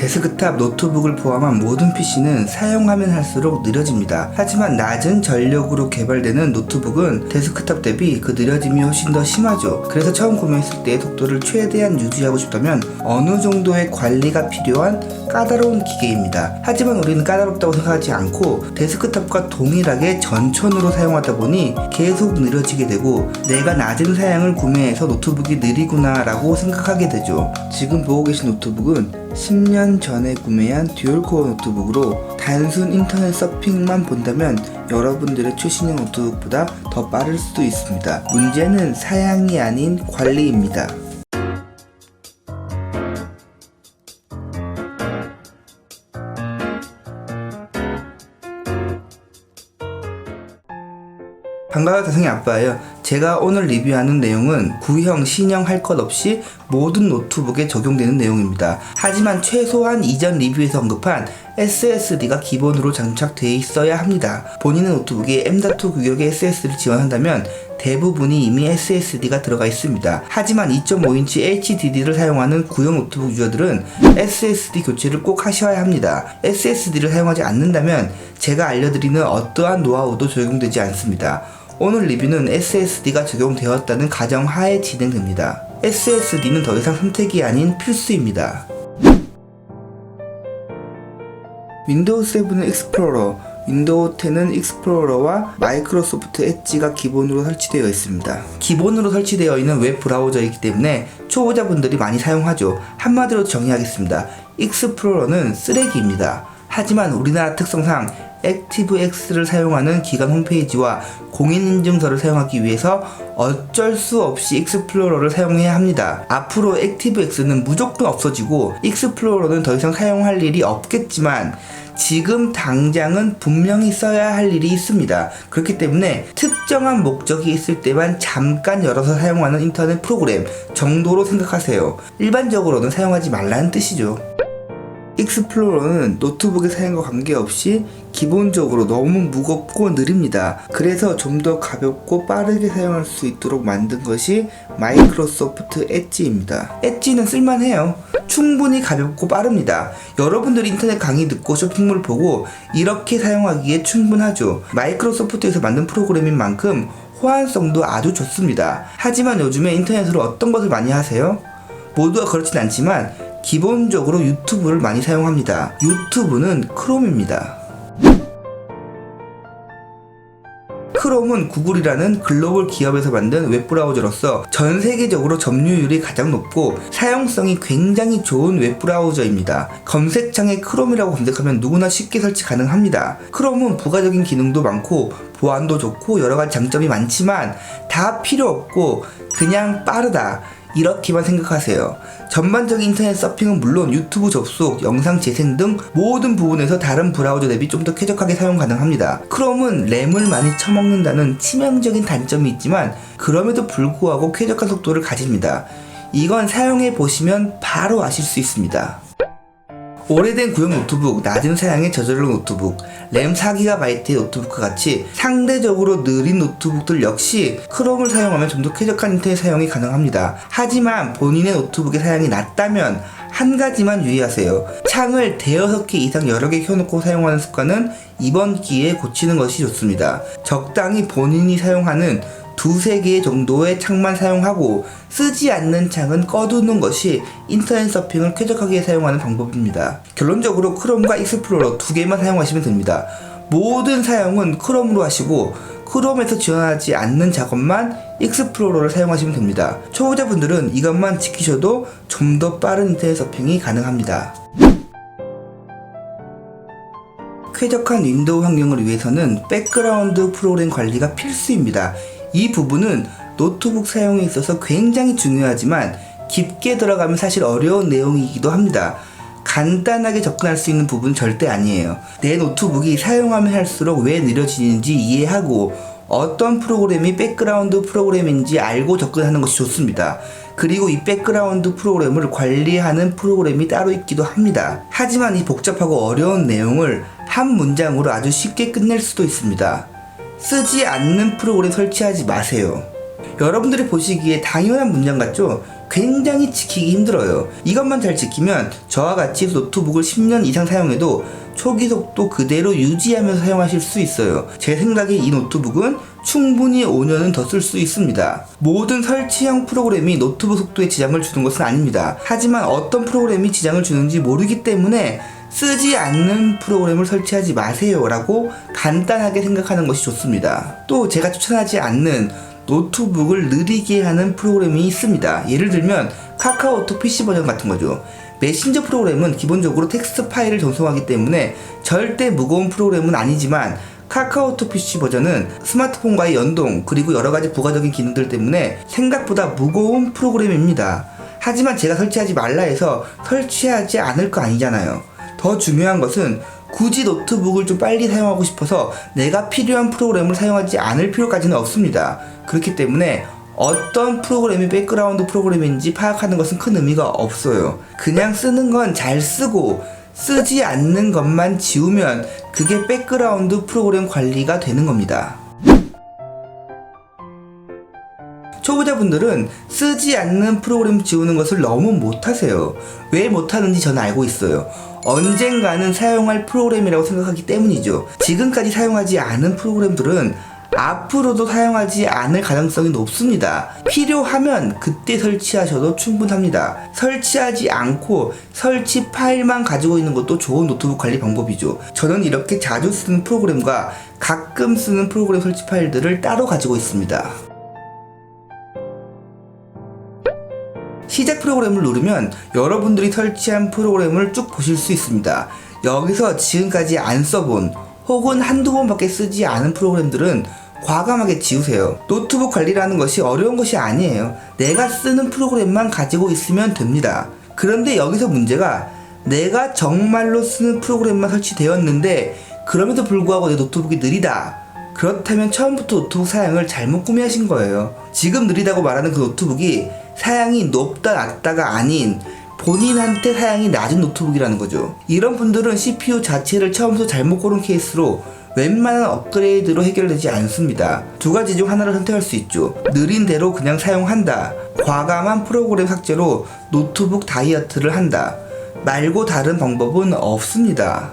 데스크탑, 노트북을 포함한 모든 PC는 사용하면 할수록 느려집니다. 하지만 낮은 전력으로 개발되는 노트북은 데스크탑 대비 그 느려짐이 훨씬 더 심하죠. 그래서 처음 구매했을 때 속도를 최대한 유지하고 싶다면 어느 정도의 관리가 필요한 까다로운 기계입니다. 하지만 우리는 까다롭다고 생각하지 않고 데스크탑과 동일하게 전천으로 사용하다 보니 계속 느려지게 되고 내가 낮은 사양을 구매해서 노트북이 느리구나 라고 생각하게 되죠. 지금 보고 계신 노트북은 10년 전에 구매한 듀얼코어 노트북으로 단순 인터넷 서핑만 본다면 여러분들의 최신형 노트북보다 더 빠를 수도 있습니다. 문제는 사양이 아닌 관리입니다. 반가워요, 다성이 아빠예요. 제가 오늘 리뷰하는 내용은 구형, 신형 할 것 없이 모든 노트북에 적용되는 내용입니다. 하지만 최소한 이전 리뷰에서 언급한 SSD가 기본으로 장착되어 있어야 합니다. 본인의 노트북에 M.2 규격의 SSD를 지원한다면 대부분이 이미 SSD가 들어가 있습니다. 하지만 2.5인치 HDD를 사용하는 구형 노트북 유저들은 SSD 교체를 꼭 하셔야 합니다. SSD를 사용하지 않는다면 제가 알려드리는 어떠한 노하우도 적용되지 않습니다. 오늘 리뷰는 SSD가 적용되었다는 가정하에 진행됩니다. SSD는 더 이상 선택이 아닌 필수입니다. 윈도우 7은 익스플로러, 윈도우 10은 익스플로러와 마이크로소프트 엣지가 기본으로 설치되어 있습니다. 기본으로 설치되어 있는 웹 브라우저이기 때문에 초보자분들이 많이 사용하죠. 한마디로 정의하겠습니다. 익스플로러는 쓰레기입니다. 하지만 우리나라 특성상 액티브엑스를 사용하는 기관 홈페이지와 공인인증서를 사용하기 위해서 어쩔 수 없이 익스플로러를 사용해야 합니다. 앞으로 액티브엑스는 무조건 없어지고 익스플로러는 더 이상 사용할 일이 없겠지만 지금 당장은 분명히 써야 할 일이 있습니다. 그렇기 때문에 특정한 목적이 있을 때만 잠깐 열어서 사용하는 인터넷 프로그램 정도로 생각하세요. 일반적으로는 사용하지 말라는 뜻이죠. 익스플로러는 노트북의 사양과 관계없이 기본적으로 너무 무겁고 느립니다. 그래서 좀 더 가볍고 빠르게 사용할 수 있도록 만든 것이 마이크로소프트 엣지입니다. 엣지는 쓸만해요. 충분히 가볍고 빠릅니다. 여러분들이 인터넷 강의 듣고 쇼핑몰 보고 이렇게 사용하기에 충분하죠. 마이크로소프트에서 만든 프로그램인 만큼 호환성도 아주 좋습니다. 하지만 요즘에 인터넷으로 어떤 것을 많이 하세요? 모두가 그렇진 않지만 기본적으로 유튜브를 많이 사용합니다. 유튜브는 크롬입니다. 크롬은 구글이라는 글로벌 기업에서 만든 웹브라우저로서 전 세계적으로 점유율이 가장 높고 사용성이 굉장히 좋은 웹브라우저입니다. 검색창에 크롬이라고 검색하면 누구나 쉽게 설치 가능합니다. 크롬은 부가적인 기능도 많고 보안도 좋고 여러가지 장점이 많지만 다 필요 없고 그냥 빠르다, 이렇게만 생각하세요. 전반적인 인터넷 서핑은 물론 유튜브 접속, 영상 재생 등 모든 부분에서 다른 브라우저 대비 좀 더 쾌적하게 사용 가능합니다. 크롬은 램을 많이 처먹는다는 치명적인 단점이 있지만 그럼에도 불구하고 쾌적한 속도를 가집니다. 이건 사용해 보시면 바로 아실 수 있습니다. 오래된 구형 노트북, 낮은 사양의 저전력 노트북, 램 4GB의 노트북과 같이 상대적으로 느린 노트북들 역시 크롬을 사용하면 좀 더 쾌적한 인터넷 사용이 가능합니다. 하지만 본인의 노트북의 사양이 낮다면 한 가지만 유의하세요. 창을 대여섯 개 이상 여러 개 켜놓고 사용하는 습관은 이번 기회에 고치는 것이 좋습니다. 적당히 본인이 사용하는 두세 개 정도의 창만 사용하고 쓰지 않는 창은 꺼두는 것이 인터넷 서핑을 쾌적하게 사용하는 방법입니다. 결론적으로 크롬과 익스플로러 두 개만 사용하시면 됩니다. 모든 사용은 크롬으로 하시고 크롬에서 지원하지 않는 작업만 익스플로러를 사용하시면 됩니다. 초보자분들은 이것만 지키셔도 좀 더 빠른 인터넷 서핑이 가능합니다. 쾌적한 윈도우 환경을 위해서는 백그라운드 프로그램 관리가 필수입니다. 이 부분은 노트북 사용에 있어서 굉장히 중요하지만 깊게 들어가면 사실 어려운 내용이기도 합니다. 간단하게 접근할 수 있는 부분은 절대 아니에요. 내 노트북이 사용하면 할수록 왜 느려지는지 이해하고 어떤 프로그램이 백그라운드 프로그램인지 알고 접근하는 것이 좋습니다. 그리고 이 백그라운드 프로그램을 관리하는 프로그램이 따로 있기도 합니다. 하지만 이 복잡하고 어려운 내용을 한 문장으로 아주 쉽게 끝낼 수도 있습니다. 쓰지 않는 프로그램 설치하지 마세요. 여러분들이 보시기에 당연한 문장 같죠? 굉장히 지키기 힘들어요. 이것만 잘 지키면 저와 같이 노트북을 10년 이상 사용해도 초기 속도 그대로 유지하면서 사용하실 수 있어요. 제 생각에 이 노트북은 충분히 5년은 더 쓸 수 있습니다. 모든 설치형 프로그램이 노트북 속도에 지장을 주는 것은 아닙니다. 하지만 어떤 프로그램이 지장을 주는지 모르기 때문에 쓰지 않는 프로그램을 설치하지 마세요 라고 간단하게 생각하는 것이 좋습니다. 또 제가 추천하지 않는 노트북을 느리게 하는 프로그램이 있습니다. 예를 들면 카카오톡 PC 버전 같은 거죠. 메신저 프로그램은 기본적으로 텍스트 파일을 전송하기 때문에 절대 무거운 프로그램은 아니지만 카카오톡 PC 버전은 스마트폰과의 연동 그리고 여러가지 부가적인 기능들 때문에 생각보다 무거운 프로그램입니다. 하지만 제가 설치하지 말라 해서 설치하지 않을 거 아니잖아요. 더 중요한 것은 굳이 노트북을 좀 빨리 사용하고 싶어서 내가 필요한 프로그램을 사용하지 않을 필요까지는 없습니다. 그렇기 때문에 어떤 프로그램이 백그라운드 프로그램인지 파악하는 것은 큰 의미가 없어요. 그냥 쓰는 건 잘 쓰고 쓰지 않는 것만 지우면 그게 백그라운드 프로그램 관리가 되는 겁니다. 초보자분들은 쓰지 않는 프로그램 지우는 것을 너무 못하세요. 왜 못하는지 저는 알고 있어요. 언젠가는 사용할 프로그램이라고 생각하기 때문이죠. 지금까지 사용하지 않은 프로그램들은 앞으로도 사용하지 않을 가능성이 높습니다. 필요하면 그때 설치하셔도 충분합니다. 설치하지 않고 설치 파일만 가지고 있는 것도 좋은 노트북 관리 방법이죠. 저는 이렇게 자주 쓰는 프로그램과 가끔 쓰는 프로그램 설치 파일들을 따로 가지고 있습니다. 시작 프로그램을 누르면 여러분들이 설치한 프로그램을 쭉 보실 수 있습니다. 여기서 지금까지 안 써본 혹은 한두 번밖에 쓰지 않은 프로그램들은 과감하게 지우세요. 노트북 관리라는 것이 어려운 것이 아니에요. 내가 쓰는 프로그램만 가지고 있으면 됩니다. 그런데 여기서 문제가 내가 정말로 쓰는 프로그램만 설치되었는데 그럼에도 불구하고 내 노트북이 느리다. 그렇다면 처음부터 노트북 사양을 잘못 구매하신 거예요. 지금 느리다고 말하는 그 노트북이 사양이 높다 낮다가 아닌 본인한테 사양이 낮은 노트북이라는 거죠. 이런 분들은 CPU 자체를 처음부터 잘못 고른 케이스로 웬만한 업그레이드로 해결되지 않습니다. 두 가지 중 하나를 선택할 수 있죠. 느린 대로 그냥 사용한다. 과감한 프로그램 삭제로 노트북 다이어트를 한다. 말고 다른 방법은 없습니다.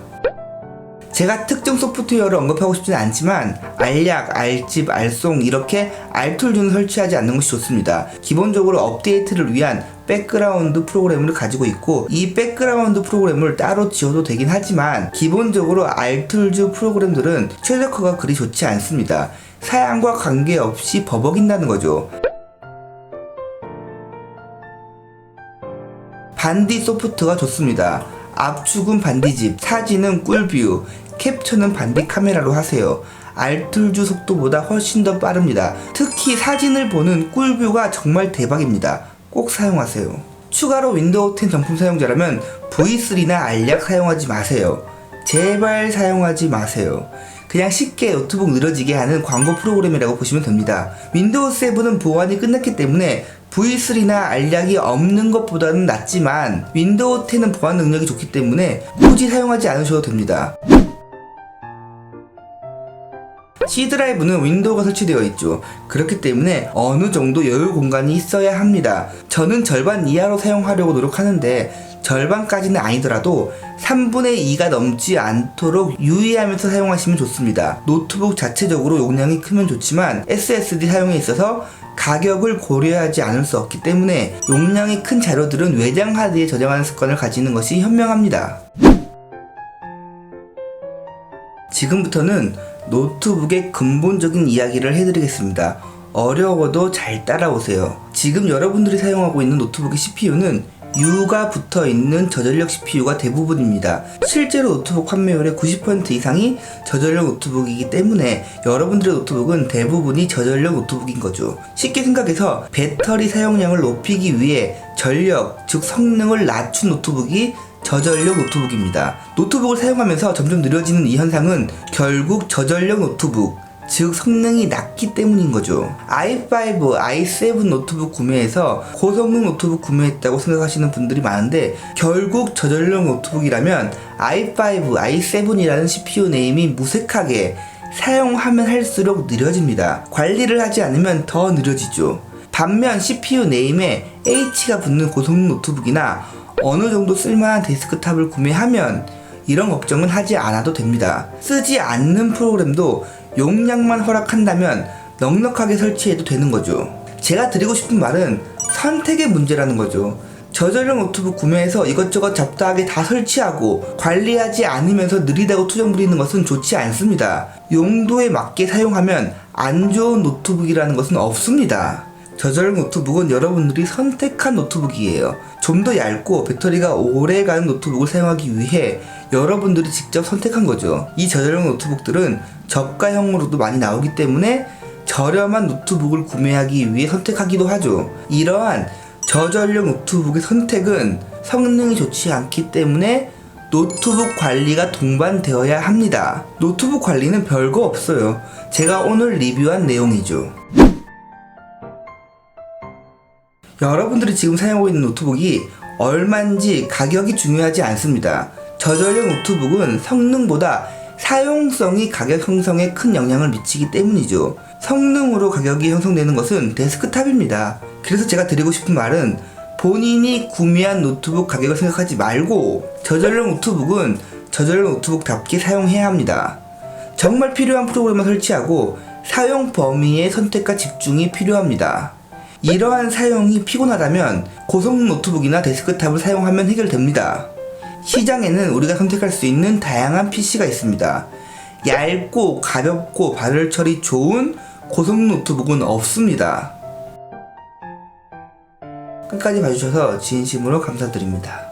제가 특정 소프트웨어를 언급하고 싶지는 않지만 알약, 알집, 알송 이렇게 알툴즈는 설치하지 않는 것이 좋습니다. 기본적으로 업데이트를 위한 백그라운드 프로그램을 가지고 있고 이 백그라운드 프로그램을 따로 지워도 되긴 하지만 기본적으로 알툴즈 프로그램들은 최적화가 그리 좋지 않습니다. 사양과 관계없이 버벅인다는 거죠. 반디 소프트가 좋습니다. 압축은 반디집, 사진은 꿀뷰, 캡처는 반디 카메라로 하세요. 알툴즈 속도보다 훨씬 더 빠릅니다. 특히 사진을 보는 꿀뷰가 정말 대박입니다. 꼭 사용하세요. 추가로 윈도우 10 정품 사용자라면 V3나 알약 사용하지 마세요. 제발 사용하지 마세요. 그냥 쉽게 노트북 늘어지게 하는 광고 프로그램이라고 보시면 됩니다. 윈도우 7은 보완이 끝났기 때문에 V3나 알약이 없는 것보다는 낫지만 윈도우 10은 보안 능력이 좋기 때문에 굳이 사용하지 않으셔도 됩니다. C 드라이브는 윈도우가 설치되어 있죠. 그렇기 때문에 어느 정도 여유 공간이 있어야 합니다. 저는 절반 이하로 사용하려고 노력하는데 절반까지는 아니더라도 3분의 2가 넘지 않도록 유의하면서 사용하시면 좋습니다. 노트북 자체적으로 용량이 크면 좋지만 SSD 사용에 있어서 가격을 고려하지 않을 수 없기 때문에 용량이 큰 자료들은 외장 하드에 저장하는 습관을 가지는 것이 현명합니다. 지금부터는 노트북의 근본적인 이야기를 해드리겠습니다. 어려워도 잘 따라오세요. 지금 여러분들이 사용하고 있는 노트북의 CPU는 U가 붙어있는 저전력 CPU가 대부분입니다. 실제로 노트북 판매율의 90% 이상이 저전력 노트북이기 때문에 여러분들의 노트북은 대부분이 저전력 노트북인 거죠. 쉽게 생각해서 배터리 사용량을 높이기 위해 전력, 즉 성능을 낮춘 노트북이 저전력 노트북입니다. 노트북을 사용하면서 점점 느려지는 이 현상은 결국 저전력 노트북, 즉 성능이 낮기 때문인 거죠. i5, i7 노트북 구매해서 고성능 노트북 구매했다고 생각하시는 분들이 많은데 결국 저전력 노트북이라면 i5, i7이라는 CPU 네임이 무색하게 사용하면 할수록 느려집니다. 관리를 하지 않으면 더 느려지죠. 반면 CPU 네임에 H가 붙는 고성능 노트북이나 어느 정도 쓸만한 데스크탑을 구매하면 이런 걱정은 하지 않아도 됩니다. 쓰지 않는 프로그램도 용량만 허락한다면 넉넉하게 설치해도 되는 거죠. 제가 드리고 싶은 말은 선택의 문제라는 거죠. 저전력 노트북 구매해서 이것저것 잡다하게 다 설치하고 관리하지 않으면서 느리다고 투정 부리는 것은 좋지 않습니다. 용도에 맞게 사용하면 안 좋은 노트북이라는 것은 없습니다. 저전력 노트북은 여러분들이 선택한 노트북이에요. 좀 더 얇고 배터리가 오래가는 노트북을 사용하기 위해 여러분들이 직접 선택한 거죠. 이 저전력 노트북들은 저가형으로도 많이 나오기 때문에 저렴한 노트북을 구매하기 위해 선택하기도 하죠. 이러한 저전력 노트북의 선택은 성능이 좋지 않기 때문에 노트북 관리가 동반되어야 합니다. 노트북 관리는 별거 없어요. 제가 오늘 리뷰한 내용이죠. 여러분들이 지금 사용하고 있는 노트북이 얼마인지 가격이 중요하지 않습니다. 저전력 노트북은 성능보다 사용성이 가격 형성에 큰 영향을 미치기 때문이죠. 성능으로 가격이 형성되는 것은 데스크탑입니다. 그래서 제가 드리고 싶은 말은 본인이 구매한 노트북 가격을 생각하지 말고 저전력 노트북은 저전력 노트북답게 사용해야 합니다. 정말 필요한 프로그램만 설치하고 사용 범위의 선택과 집중이 필요합니다. 이러한 사용이 피곤하다면 고성능 노트북이나 데스크탑을 사용하면 해결됩니다. 시장에는 우리가 선택할 수 있는 다양한 PC가 있습니다. 얇고 가볍고 발열 처리 좋은 고성능 노트북은 없습니다. 끝까지 봐주셔서 진심으로 감사드립니다.